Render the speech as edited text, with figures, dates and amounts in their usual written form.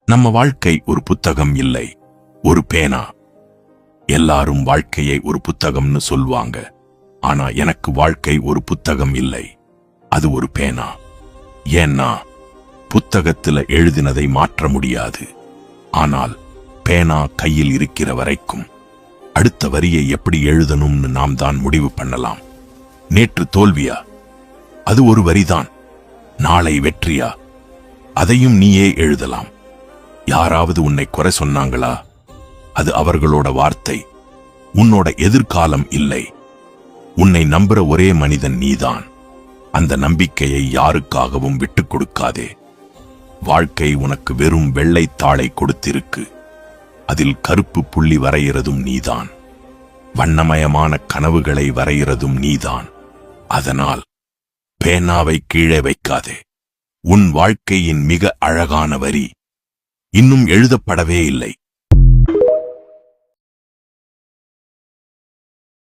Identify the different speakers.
Speaker 1: நம்ம வாழ்க்கை ஒரு புத்தகம் இல்லை, ஒரு பேனா. எல்லாரும் வாழ்க்கையை ஒரு புத்தகம்னு சொல்வாங்க. ஆனா எனக்கு வாழ்க்கை ஒரு புத்தகம் இல்லை, அது ஒரு பேனா. ஏன்னா புத்தகத்துல எழுதினதை மாற்ற முடியாது. ஆனால் பேனா கையில் இருக்கிற வரைக்கும் அடுத்த வரியை எப்படி எழுதணும்னு நாம் தான் முடிவு பண்ணலாம். நேற்று தோல்வியா? அது ஒரு வரிதான். நாளை வெற்றியா? அதையும் நீயே எழுதலாம். யாராவது உன்னை குறை சொன்னாங்களா? அது அவர்களோட வார்த்தை, உன்னோட எதிர்காலம் இல்லை. உன்னை நம்புற ஒரே மனிதன் நீதான். அந்த நம்பிக்கையை யாருக்காகவும் விட்டுக் கொடுக்காதே. வாழ்க்கை உனக்கு வெறும் வெள்ளைத்தாளை கொடுத்திருக்கு. அதில் கருப்பு புள்ளி வரைகிறதும் நீதான். வண்ணமயமான கனவுகளை வரைகிறதும் நீதான். அதனால் பேனாவை கீழே வைக்காதே. உன் வாழ்க்கையின் மிக அழகான வரி இன்னும் எழுதப்படவே இல்லை.